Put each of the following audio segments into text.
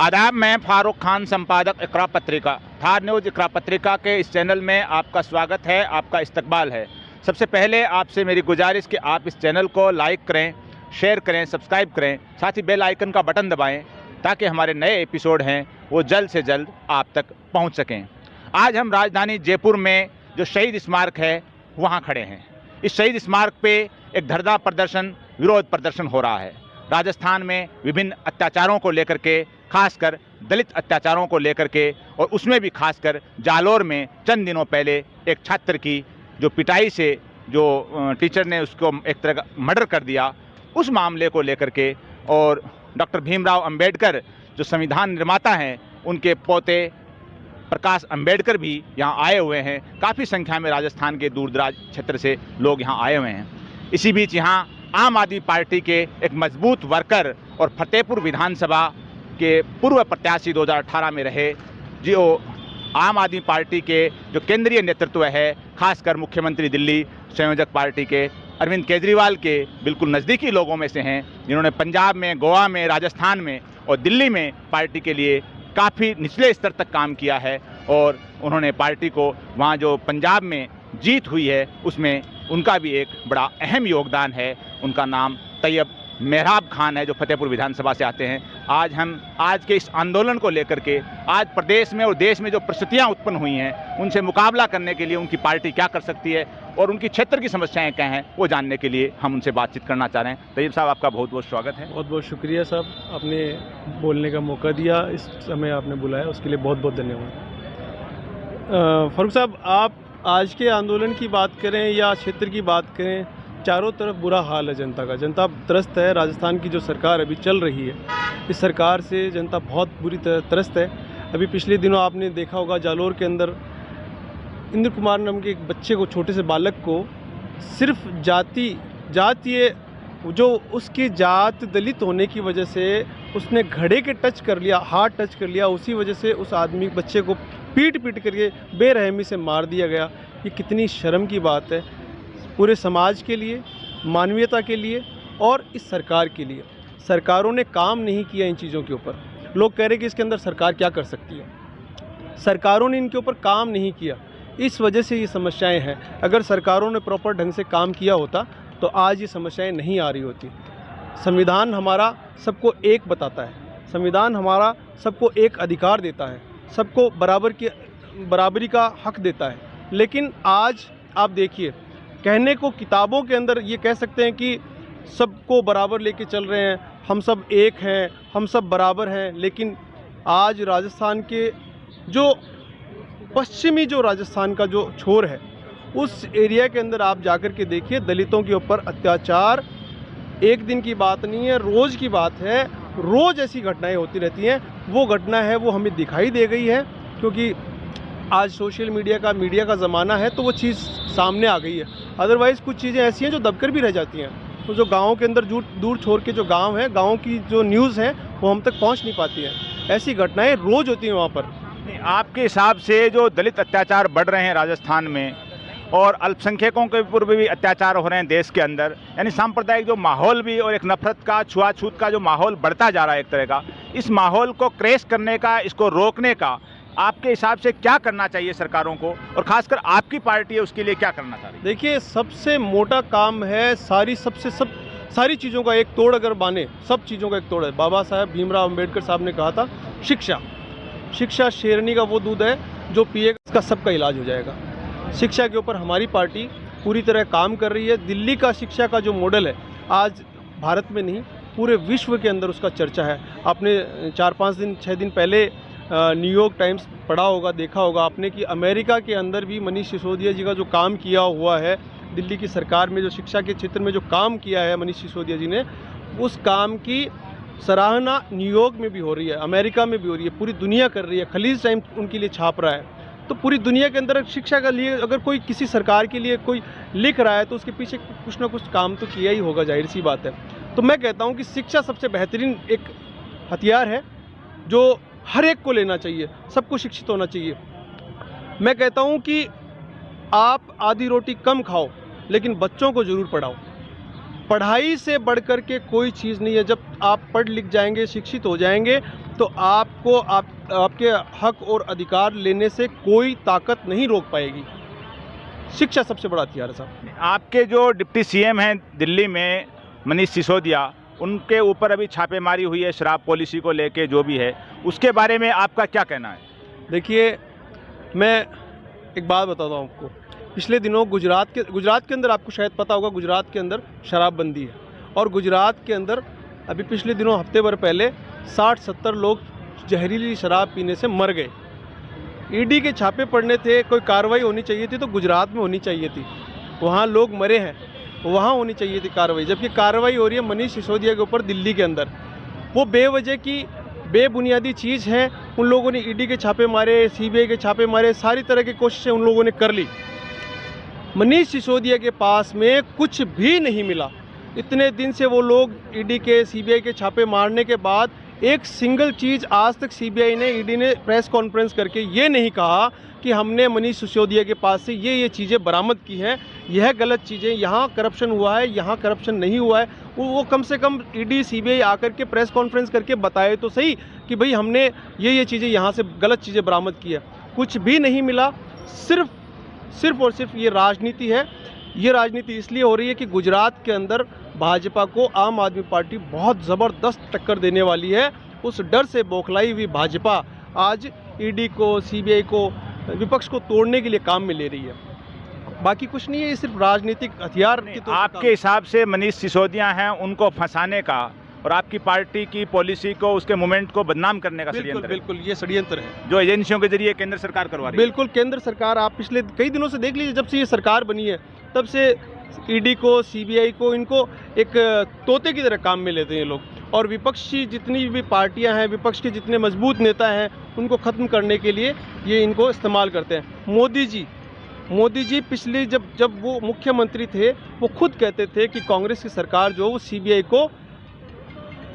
आदाब, मैं फारूक खान, संपादक इकरा पत्रिका। थार न्यूज़ इकरा पत्रिका के इस चैनल में आपका स्वागत है, आपका इस्तकबाल है। सबसे पहले आपसे मेरी गुजारिश कि आप इस चैनल को लाइक करें, शेयर करें, सब्सक्राइब करें, साथ ही बेल आइकन का बटन दबाएं ताकि हमारे नए एपिसोड हैं वो जल्द से जल्द आप तक पहुंच सकें। आज हम राजधानी जयपुर में जो शहीद स्मारक है वहां खड़े हैं। इस शहीद स्मारक पे एक धरना प्रदर्शन, विरोध प्रदर्शन हो रहा है। राजस्थान में विभिन्न अत्याचारों को लेकर के, खासकर दलित अत्याचारों को लेकर के, और उसमें भी खासकर जालोर में चंद दिनों पहले एक छात्र की जो पिटाई से जो टीचर ने उसको एक तरह का मर्डर कर दिया, उस मामले को लेकर के, और डॉक्टर भीमराव अंबेडकर जो संविधान निर्माता हैं, उनके पोते प्रकाश अंबेडकर भी यहाँ आए हुए हैं। काफ़ी संख्या में राजस्थान के दूर दराज क्षेत्र से लोग यहाँ आए हुए हैं। इसी बीच यहाँ आम आदमी पार्टी के एक मजबूत वर्कर और फतेहपुर विधानसभा के पूर्व प्रत्याशी 2018 में रहे, जो आम आदमी पार्टी के जो केंद्रीय नेतृत्व है, खासकर मुख्यमंत्री दिल्ली संयोजक पार्टी के अरविंद केजरीवाल के बिल्कुल नज़दीकी लोगों में से हैं, जिन्होंने पंजाब में, गोवा में, राजस्थान में और दिल्ली में पार्टी के लिए काफ़ी निचले स्तर तक काम किया है। और उन्होंने पार्टी को वहाँ जो पंजाब में जीत हुई है उसमें उनका भी एक बड़ा अहम योगदान है। उनका नाम तैयब मेहराब खान है, जो फतेहपुर विधानसभा से आते हैं। आज हम आज के इस आंदोलन को लेकर के, आज प्रदेश में और देश में जो परिस्थितियाँ उत्पन्न हुई हैं उनसे मुकाबला करने के लिए उनकी पार्टी क्या कर सकती है और उनकी क्षेत्र की समस्याएं क्या हैं, वो जानने के लिए हम उनसे बातचीत करना चाह रहे हैं। तैयब साहब, आपका बहुत बहुत स्वागत है। बहुत बहुत शुक्रिया साहब, आपने बोलने का मौका दिया, इस समय आपने बुलाया, उसके लिए बहुत बहुत धन्यवाद। फारूक साहब, आप आज के आंदोलन की बात करें या क्षेत्र की बात करें, चारों तरफ बुरा हाल है जनता का। जनता त्रस्त है। राजस्थान की जो सरकार अभी चल रही है, इस सरकार से जनता बहुत बुरी तरह त्रस्त है। अभी पिछले दिनों आपने देखा होगा, जालोर के अंदर इंद्र कुमार नाम के एक बच्चे को, छोटे से बालक को, सिर्फ जातीय जो उसकी जात दलित होने की वजह से उसने घड़े के टच कर लिया, हाथ टच कर लिया, उसी वजह से उस आदमी बच्चे को पीट करके बेरहमी से मार दिया गया। ये कितनी शर्म की बात है पूरे समाज के लिए, मानवीयता के लिए और इस सरकार के लिए। सरकारों ने काम नहीं किया इन चीज़ों के ऊपर। लोग कह रहे कि इसके अंदर सरकार क्या कर सकती है। सरकारों ने इनके ऊपर काम नहीं किया, इस वजह से ये समस्याएं हैं। अगर सरकारों ने प्रॉपर ढंग से काम किया होता तो आज ये समस्याएं नहीं आ रही होती। संविधान हमारा सबको एक बताता है, संविधान हमारा सबको एक अधिकार देता है, सबको बराबरी का हक देता है। लेकिन आज आप देखिए, कहने को किताबों के अंदर ये कह सकते हैं कि सबको बराबर लेके चल रहे हैं, हम सब एक हैं, हम सब बराबर हैं, लेकिन आज राजस्थान के जो पश्चिमी जो राजस्थान का जो छोर है, उस एरिया के अंदर आप जाकर के देखिए, दलितों के ऊपर अत्याचार एक दिन की बात नहीं है, रोज़ की बात है। रोज़ ऐसी घटनाएं होती रहती हैं। वो घटना है वो हमें दिखाई दे गई है, क्योंकि आज सोशल मीडिया का ज़माना है, तो वो चीज़ सामने आ गई है। अदरवाइज़ कुछ चीज़ें ऐसी हैं जो दबकर भी रह जाती हैं। तो जो गाँव के अंदर दूर छोड़ के जो गाँव हैं, गाँव की जो न्यूज़ है वो हम तक पहुँच नहीं पाती है। ऐसी घटनाएँ रोज़ होती हैं वहाँ पर। आपके हिसाब से जो दलित अत्याचार बढ़ रहे हैं राजस्थान में, और अल्पसंख्यकों के ऊपर भी अत्याचार हो रहे हैं देश के अंदर, यानी सांप्रदायिक जो माहौल भी और एक नफरत का, छुआछूत का जो माहौल बढ़ता जा रहा है एक तरह का, इस माहौल को क्रैश करने का, इसको रोकने का आपके हिसाब से क्या करना चाहिए सरकारों को, और खासकर आपकी पार्टी है उसके लिए क्या करना चाहिए? देखिए, सबसे मोटा काम है सारी चीज़ों का एक तोड़ अगर माने, सब चीज़ों का एक तोड़ है। बाबा साहब भीमराव अंबेडकर साहब ने कहा था, शिक्षा शेरनी का वो दूध है जो पिएगा इसका सबका इलाज हो जाएगा। शिक्षा के ऊपर हमारी पार्टी पूरी तरह काम कर रही है। दिल्ली का शिक्षा का जो मॉडल है, आज भारत में नहीं पूरे विश्व के अंदर उसका चर्चा है। आपने 6 दिन पहले न्यूयॉर्क टाइम्स पढ़ा होगा, देखा होगा आपने कि अमेरिका के अंदर भी मनीष सिसोदिया जी का जो काम किया हुआ है, दिल्ली की सरकार में जो शिक्षा के क्षेत्र में जो काम किया है मनीष सिसोदिया जी ने, उस काम की सराहना न्यूयॉर्क में भी हो रही है, अमेरिका में भी हो रही है, पूरी दुनिया कर रही है। खलीज टाइम्स उनके लिए छाप रहा है। तो पूरी दुनिया के अंदर शिक्षा के लिए अगर कोई किसी सरकार के लिए कोई लिख रहा है तो उसके पीछे कुछ ना कुछ काम तो किया ही होगा, जाहिर सी बात है। तो मैं कहता हूँ कि शिक्षा सबसे बेहतरीन एक हथियार है जो हर एक को लेना चाहिए, सबको शिक्षित होना चाहिए। मैं कहता हूँ कि आप आधी रोटी कम खाओ, लेकिन बच्चों को ज़रूर पढ़ाओ। पढ़ाई से बढ़कर के कोई चीज़ नहीं है। जब आप पढ़ लिख जाएंगे, शिक्षित हो जाएंगे, तो आपको आपके हक और अधिकार लेने से कोई ताकत नहीं रोक पाएगी। शिक्षा सबसे बड़ा हथियार है साहब। आपके जो डिप्टी सीएम हैं दिल्ली में, मनीष सिसोदिया, उनके ऊपर अभी छापेमारी हुई है शराब पॉलिसी को लेके, जो भी है उसके बारे में आपका क्या कहना है? देखिए, मैं एक बात बताता हूँ आपको। पिछले दिनों गुजरात के अंदर, आपको शायद पता होगा, गुजरात के अंदर शराबबंदी है, और गुजरात के अंदर अभी पिछले दिनों, हफ्ते भर पहले 60-70 लोग जहरीली शराब पीने से मर गए। ईडी के छापे पड़ने थे, कोई कार्रवाई होनी चाहिए थी तो गुजरात में होनी चाहिए थी, वहाँ लोग मरे हैं, वहाँ होनी चाहिए थी कार्रवाई। जबकि कार्रवाई हो रही है मनीष सिसोदिया के ऊपर दिल्ली के अंदर। वो बेवजह की बेबुनियादी चीज़ है। उन लोगों ने ईडी के छापे मारे, सीबीआई के छापे मारे, सारी तरह की कोशिशें उन लोगों ने कर ली। मनीष सिसोदिया के पास में कुछ भी नहीं मिला। इतने दिन से वो लोग ईडी के, सीबीआई के छापे मारने के बाद एक सिंगल चीज़ आज तक सीबीआई ने, ईडी ने प्रेस कॉन्फ्रेंस करके ये नहीं कहा कि हमने मनीष सिसोदिया के पास से ये चीज़ें बरामद की हैं, यह गलत चीज़ें, यहाँ करप्शन हुआ है, यहाँ करप्शन नहीं हुआ है। वो कम से कम ईडी, सीबीआई आकर के प्रेस कॉन्फ्रेंस करके बताए तो सही कि भाई हमने ये चीज़ें यहाँ से गलत चीज़ें बरामद की है। कुछ भी नहीं मिला। सिर्फ और सिर्फ ये राजनीति है। ये राजनीति इसलिए हो रही है कि गुजरात के अंदर भाजपा को आम आदमी पार्टी बहुत ज़बरदस्त टक्कर देने वाली है। उस डर से बौखलाई हुई भाजपा आज ईडी को, सीबीआई को, विपक्ष को तोड़ने के लिए काम में ले रही है। बाकी कुछ नहीं है, ये सिर्फ राजनीतिक हथियार की तो आपके हिसाब से मनीष सिसोदिया हैं, उनको फंसाने का और आपकी पार्टी की पॉलिसी को, उसके मूवमेंट को बदनाम करने का षड्यंत्र है? बिल्कुल, ये षड्यंत्र है जो एजेंसियों के जरिए केंद्र सरकार करवा रही है। बिल्कुल, केंद्र सरकार, आप पिछले कई दिनों से देख लीजिए, जब से ये सरकार बनी है तब से ईडी को, सीबीआई को, इनको एक तोते की तरह काम में लेते हैं ये लोग। और विपक्षी जितनी भी पार्टियां हैं, विपक्ष के जितने मजबूत नेता हैं, उनको ख़त्म करने के लिए ये इनको इस्तेमाल करते हैं। मोदी जी पिछले जब वो मुख्यमंत्री थे, वो खुद कहते थे कि कांग्रेस की सरकार जो, वो सीबीआई को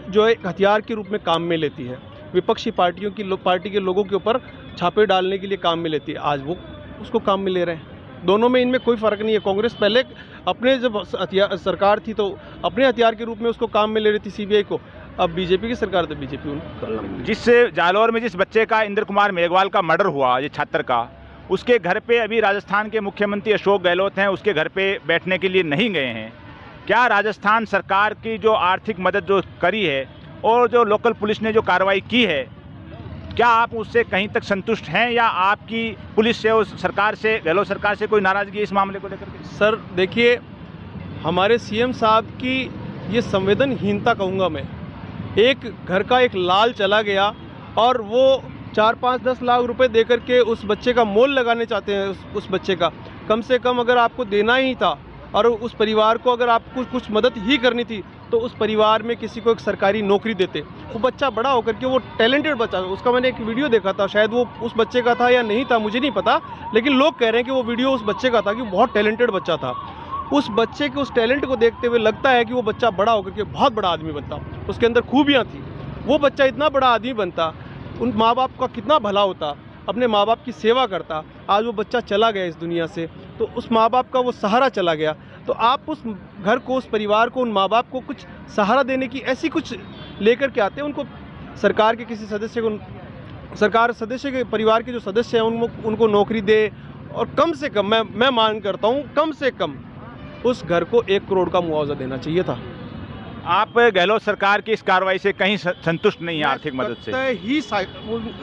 जो एक हथियार के रूप में काम में लेती है, विपक्षी पार्टी के लोगों के ऊपर छापे डालने के लिए काम में लेती है। आज वो उसको काम में ले रहे हैं। दोनों में, इनमें कोई फ़र्क नहीं है। कांग्रेस पहले अपने जब सरकार थी तो अपने हथियार के रूप में उसको काम में ले रही थी सीबीआई को। अब बीजेपी की सरकार, तो बीजेपी उनको। जिस जालौर में जिस बच्चे का, इंद्र कुमार मेघवाल का मर्डर हुआ, ये छात्र का, उसके घर पे अभी राजस्थान के मुख्यमंत्री अशोक गहलोत हैं, उसके घर पे बैठने के लिए नहीं गए हैं। क्या राजस्थान सरकार की जो आर्थिक मदद जो करी है और जो लोकल पुलिस ने जो कार्रवाई की है, क्या आप उससे कहीं तक संतुष्ट हैं, या आपकी पुलिस से, उस सरकार से, गहलोत सरकार से कोई नाराज़गी इस मामले को लेकर के? सर देखिए, हमारे सीएम साहब की ये संवेदनहीनता कहूँगा मैं। एक घर का एक लाल चला गया और वो 4-5-10 लाख रुपए देकर के उस बच्चे का मोल लगाने चाहते हैं। उस बच्चे का कम से कम अगर आपको देना ही था और उस परिवार को अगर आपको कुछ मदद ही करनी थी, तो उस परिवार में किसी को एक सरकारी नौकरी देते। वो बच्चा बड़ा होकर के, वो टैलेंटेड बच्चा, उसका मैंने एक वीडियो देखा था, शायद वो उस बच्चे का था या नहीं था, मुझे नहीं पता, लेकिन लोग कह रहे हैं कि वो वीडियो उस बच्चे का था, कि बहुत टैलेंटेड बच्चा था। उस बच्चे के उस टैलेंट को देखते हुए लगता है कि वो बच्चा बड़ा होकर के बहुत बड़ा आदमी बनता, उसके अंदर खूबियाँ थी। वो बच्चा इतना बड़ा आदमी बनता, उन माँ बाप का कितना भला होता, अपने माँ बाप की सेवा करता। आज वो बच्चा चला गया इस दुनिया से, तो उस माँ बाप का वो सहारा चला गया। तो आप उस घर को, उस परिवार को, उन माँ बाप को कुछ सहारा देने की ऐसी कुछ लेकर के आते हैं, उनको सरकार के किसी सदस्य को, सरकार सदस्य के परिवार के जो सदस्य हैं उनको नौकरी दे, और कम से कम मैं मांग करता हूँ, कम से कम उस घर को 1 करोड़ का मुआवजा देना चाहिए था। आप गहलोत सरकार की इस कार्रवाई से कहीं संतुष्ट नहीं है आर्थिक मदद से? ही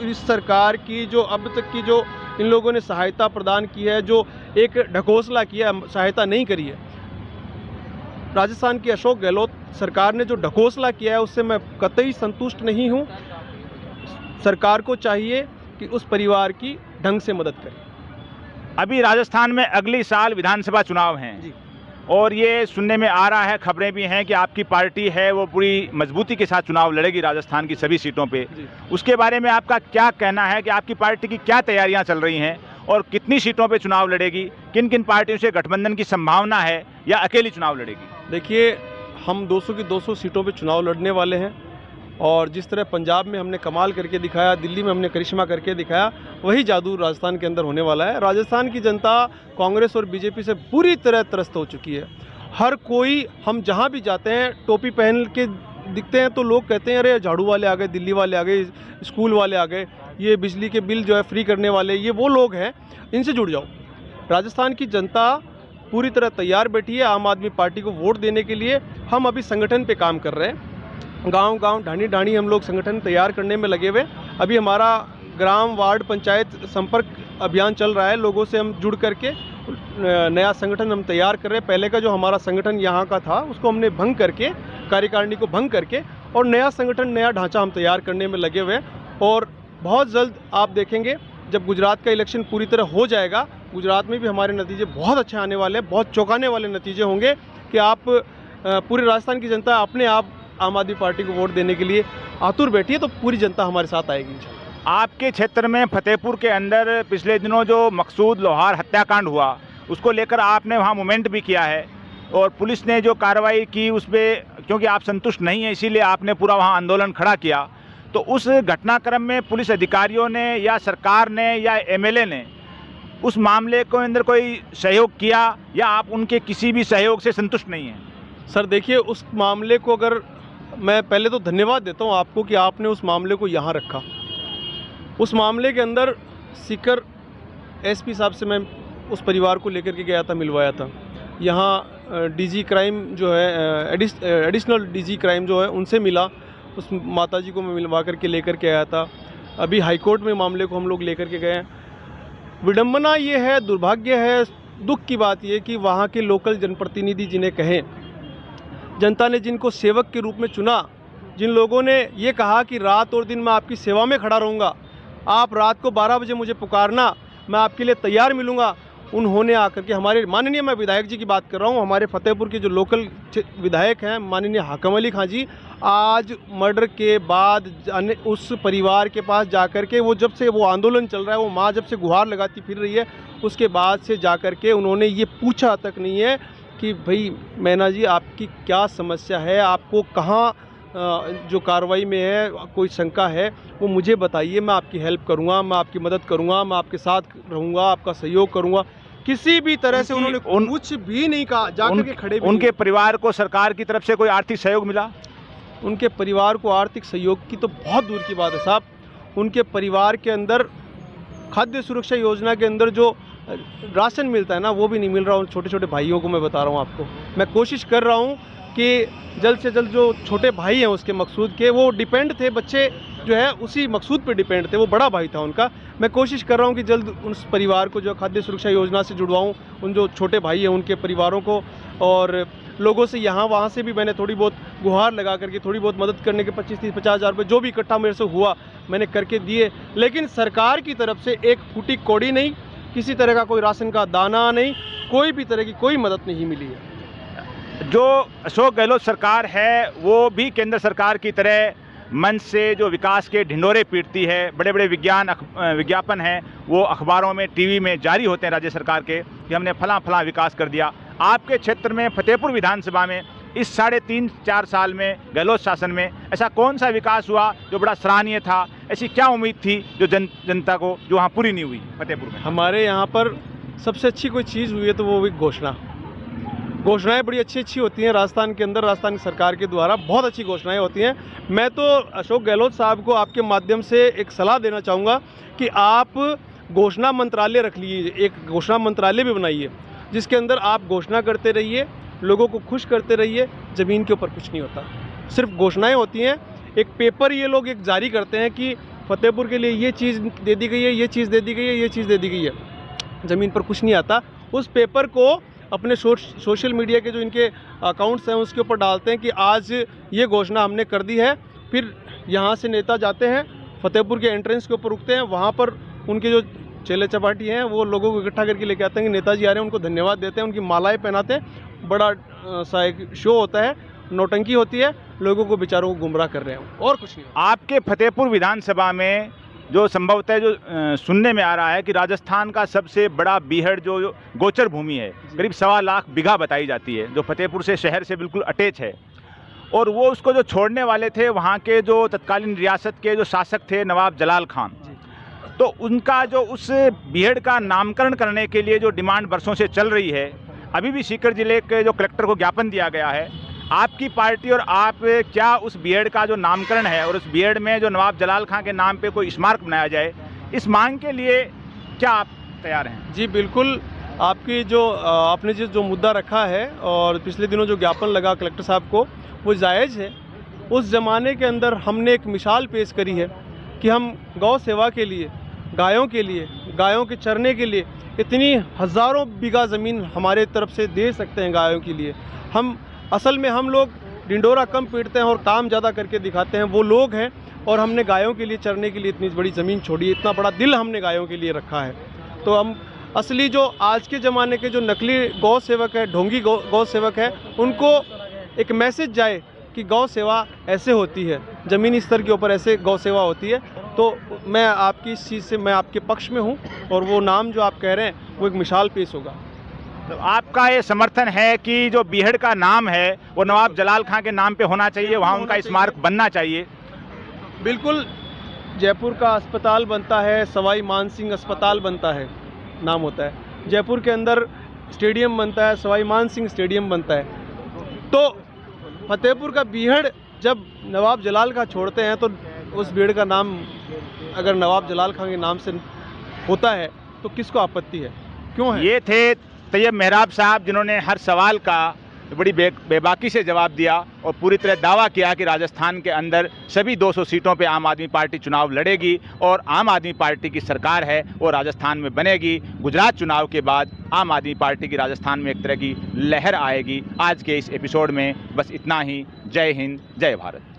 इस सरकार की जो अब तक की जो इन लोगों ने सहायता प्रदान की है, जो एक ढकोसला किया, सहायता नहीं करी है। राजस्थान की अशोक गहलोत सरकार ने जो ढकोसला किया है, उससे मैं कतई संतुष्ट नहीं हूं। सरकार को चाहिए कि उस परिवार की ढंग से मदद करे। अभी राजस्थान में अगली साल विधानसभा चुनाव हैं जी, और ये सुनने में आ रहा है, खबरें भी हैं कि आपकी पार्टी है वो पूरी मजबूती के साथ चुनाव लड़ेगी राजस्थान की सभी सीटों पे। उसके बारे में आपका क्या कहना है कि आपकी पार्टी की क्या तैयारियां चल रही हैं और कितनी सीटों पे चुनाव लड़ेगी? किन किन पार्टियों से गठबंधन की संभावना है या अकेली चुनाव लड़ेगी? देखिए, हम 200 की 200 सीटों पे चुनाव लड़ने वाले हैं, और जिस तरह पंजाब में हमने कमाल करके दिखाया, दिल्ली में हमने करिश्मा करके दिखाया, वही जादू राजस्थान के अंदर होने वाला है। राजस्थान की जनता कांग्रेस और बीजेपी से पूरी तरह त्रस्त हो चुकी है। हर कोई, हम जहाँ भी जाते हैं टोपी पहन के दिखते हैं तो लोग कहते हैं अरे झाड़ू वाले आ गए, दिल्ली वाले आ गए, स्कूल वाले आ गए, ये बिजली के बिल जो है फ्री करने वाले, ये वो लोग हैं, इनसे जुड़ जाओ। राजस्थान की जनता पूरी तरह तैयार बैठी है आम आदमी पार्टी को वोट देने के लिए। हम अभी संगठन पे काम कर रहे हैं, गांव-गांव, ढाणी-ढाणी हम लोग संगठन तैयार करने में लगे हुए। अभी हमारा ग्राम, वार्ड, पंचायत संपर्क अभियान चल रहा है, लोगों से हम जुड़ करके नया संगठन हम तैयार कर रहे हैं। पहले का जो हमारा संगठन यहाँ का था उसको हमने भंग करके, कार्यकारिणी को भंग करके, और नया संगठन, नया ढांचा हम तैयार करने में लगे हुए हैं। और बहुत जल्द आप देखेंगे जब गुजरात का इलेक्शन पूरी तरह हो जाएगा, गुजरात में भी हमारे नतीजे बहुत अच्छे आने वाले हैं, बहुत चौंकाने वाले नतीजे होंगे कि आप पूरे राजस्थान की जनता अपने आप आम आदमी पार्टी को वोट देने के लिए आतुर बैठी है, तो पूरी जनता हमारे साथ आएगी। आपके क्षेत्र में फतेहपुर के अंदर पिछले दिनों जो मकसूद लोहार हत्याकांड हुआ, उसको लेकर आपने वहाँ मूवमेंट भी किया है और पुलिस ने जो कार्रवाई की उस पर, क्योंकि आप संतुष्ट नहीं हैं इसीलिए आपने पूरा वहाँ आंदोलन खड़ा किया, तो उस घटनाक्रम में पुलिस अधिकारियों ने या सरकार ने या एमएलए ने उस मामले को अंदर कोई सहयोग किया या आप उनके किसी भी सहयोग से संतुष्ट नहीं हैं? सर देखिए, उस मामले को अगर मैं पहले तो धन्यवाद देता हूँ आपको कि आपने उस मामले को यहाँ रखा। उस मामले के अंदर सीकर एसपी साहब से मैं उस परिवार को लेकर के गया था, मिलवाया था। यहाँ डीजी क्राइम जो है, एडिशनल डीजी क्राइम जो है, उनसे मिला, उस माताजी को मैं मिलवा करके लेकर के आया था। अभी हाईकोर्ट में मामले को हम लोग लेकर के गए हैं। विडंबना ये है, दुर्भाग्य है, दुख की बात ये कि वहाँ के लोकल जनप्रतिनिधि जिन्हें कहें, जनता ने जिनको सेवक के रूप में चुना, जिन लोगों ने ये कहा कि रात और दिन मैं आपकी सेवा में खड़ा रहूँगा, आप रात को 12 बजे मुझे पुकारना, मैं आपके लिए तैयार मिलूँगा, उन्होंने आकर के हमारे माननीय, मैं विधायक जी की बात कर रहा हूँ, हमारे फतेहपुर के जो लोकल विधायक हैं माननीय हाकम अली खां जी, आज मर्डर के बाद उस परिवार के पास जाकर के, वो जब से वो आंदोलन चल रहा है, वो माँ जब से गुहार लगाती फिर रही है, उसके बाद से जाकर के उन्होंने ये पूछा तक नहीं है कि भाई मैना जी आपकी क्या समस्या है, आपको कहाँ जो कार्रवाई में है कोई शंका है वो मुझे बताइए, मैं आपकी हेल्प करूँगा, मैं आपकी मदद करूँगा, मैं आपके साथ रहूँगा, आपका सहयोग करूँगा। किसी भी तरह से उन्होंने कुछ भी नहीं कहा, जाकर के खड़े भी उनके परिवार को सरकार की तरफ से कोई आर्थिक सहयोग मिला? उनके परिवार को आर्थिक सहयोग की तो बहुत दूर की बात है साहब। उनके परिवार के अंदर खाद्य सुरक्षा योजना के अंदर जो राशन मिलता है ना, वो भी नहीं मिल रहा। उन छोटे छोटे भाइयों को मैं बता रहा हूँ आपको, मैं कोशिश कर रहा हूँ कि जल्द से जल्द, जो छोटे भाई हैं उसके मकसूद के, वो डिपेंड थे, बच्चे जो है उसी मकसूद पे डिपेंड थे, वो बड़ा भाई था उनका। मैं कोशिश कर रहा हूँ कि जल्द उस परिवार को जो खाद्य सुरक्षा योजना से जुड़वाऊँ, उन जो छोटे भाई हैं उनके परिवारों को। और लोगों से यहाँ वहाँ से भी मैंने थोड़ी बहुत गुहार लगा करके थोड़ी बहुत मदद करने के 25-30-50 हज़ार रुपये जो भी इकट्ठा मेरे से हुआ मैंने करके दिए। लेकिन सरकार की तरफ से एक फूटी कौड़ी नहीं, किसी तरह का कोई राशन का दाना नहीं, कोई भी तरह की कोई मदद नहीं मिली है। जो अशोक गहलोत सरकार है वो भी केंद्र सरकार की तरह मंच से जो विकास के ढिंढोरे पीटती है, बड़े बड़े विज्ञापन हैं वो अखबारों में, टीवी में जारी होते हैं राज्य सरकार के कि हमने फलां विकास कर दिया। आपके क्षेत्र में फतेहपुर विधानसभा में इस 3.5-4 साल में गहलोत शासन में ऐसा कौन सा विकास हुआ जो बड़ा सराहनीय था? ऐसी क्या उम्मीद थी जो जनता को, जो वहाँ पूरी नहीं हुई फतेहपुर में? हमारे यहाँ पर सबसे अच्छी कोई चीज़ हुई है तो वो हुई घोषणाएं बड़ी अच्छी होती हैं राजस्थान के अंदर, राजस्थान सरकार के द्वारा बहुत अच्छी घोषणाएं होती हैं। मैं तो अशोक गहलोत साहब को आपके माध्यम से एक सलाह देना चाहूँगा कि आप घोषणा मंत्रालय रख लीजिए, एक घोषणा मंत्रालय भी बनाइए जिसके अंदर आप घोषणा करते रहिए, लोगों को खुश करते रहिए। ज़मीन के ऊपर कुछ नहीं होता, सिर्फ घोषणाएँ होती हैं। एक पेपर ये लोग एक जारी करते हैं कि फतेहपुर के लिए ये चीज़ दे दी गई है, ये चीज़ दे दी गई है, ये चीज़ दे दी गई है, ज़मीन पर कुछ नहीं आता। उस पेपर को अपने सोशल मीडिया के जो इनके अकाउंट्स हैं उसके ऊपर डालते हैं कि आज ये घोषणा हमने कर दी है। फिर यहाँ से नेता जाते हैं, फतेहपुर के एंट्रेंस के ऊपर रुकते हैं, वहाँ पर उनके जो चेले चपाटी हैं वो लोगों को इकट्ठा करके लेके आते हैं कि नेताजी आ रहे हैं, उनको धन्यवाद देते हैं, उनकी मालाएं पहनाते हैं। बड़ा सा एक शो होता है, नौटंकी होती है, लोगों को बेचारों को गुमराह कर रहे हैं और कुछ नहीं। आपके फतेहपुर विधानसभा में जो संभवतः जो सुनने में आ रहा है कि राजस्थान का सबसे बड़ा बीहड़ जो गोचर भूमि है, करीब 1.25 लाख बीघा बताई जाती है, जो फतेहपुर से शहर से बिल्कुल अटैच है, और वो उसको जो छोड़ने वाले थे वहाँ के जो तत्कालीन रियासत के जो शासक थे नवाब जलाल खान, तो उनका जो उस बीहड़ का नामकरण करने के लिए जो डिमांड बरसों से चल रही है, अभी भी सीकर जिले के जो कलेक्टर को ज्ञापन दिया गया है, आपकी पार्टी और आप क्या उस बीएड का जो नामकरण है और उस बीएड में जो नवाब जलाल खां के नाम पे कोई स्मारक बनाया जाए, इस मांग के लिए क्या आप तैयार हैं? जी बिल्कुल, आपकी जो आपने जो मुद्दा रखा है और पिछले दिनों जो ज्ञापन लगा कलेक्टर साहब को, वो जायज़ है। उस ज़माने के अंदर हमने एक मिसाल पेश करी है कि हम गौ सेवा के लिए, गायों के लिए, गायों के चरने के लिए इतनी हज़ारों बीघा ज़मीन हमारे तरफ से दे सकते हैं गायों के लिए। हम असल में हम लोग डिंडोरा कम पीटते हैं और काम ज़्यादा करके दिखाते हैं, वो लोग हैं। और हमने गायों के लिए चरने के लिए इतनी बड़ी ज़मीन छोड़ी है, इतना बड़ा दिल हमने गायों के लिए रखा है। तो हम असली जो आज के ज़माने के जो नकली गौ सेवक है, ढोंगी गौ सेवक है, उनको एक मैसेज जाए कि गौ सेवा ऐसे होती है, ज़मीनी स्तर के ऊपर ऐसे गौ सेवा होती है। तो मैं आपकी इस चीज़ से मैं आपके पक्ष में हूँ और वो नाम जो आप कह रहे हैं वो एक मिसाल पेश होगा। तो आपका ये समर्थन है कि जो बीहड़ का नाम है वो नवाब जलाल खां के नाम पे होना चाहिए, वहाँ उनका स्मारक बनना चाहिए? बिल्कुल, जयपुर का अस्पताल बनता है, सवाई मानसिंह अस्पताल बनता है, नाम होता है। जयपुर के अंदर स्टेडियम बनता है, सवाई मानसिंह स्टेडियम बनता है। तो फतेहपुर का बीहड़ जब नवाब जलाल खां छोड़ते हैं तो उस बीहड़ का नाम अगर नवाब जलाल खां के नाम से होता है तो किसको आपत्ति है, क्यों है? ये थे तैयब मेहराब साहब, जिन्होंने हर सवाल का बड़ी बेबाकी से जवाब दिया और पूरी तरह दावा किया कि राजस्थान के अंदर सभी 200 सीटों पे आम आदमी पार्टी चुनाव लड़ेगी और आम आदमी पार्टी की सरकार है वो राजस्थान में बनेगी। गुजरात चुनाव के बाद आम आदमी पार्टी की राजस्थान में एक तरह की लहर आएगी। आज के इस एपिसोड में बस इतना ही। जय हिंद, जय भारत।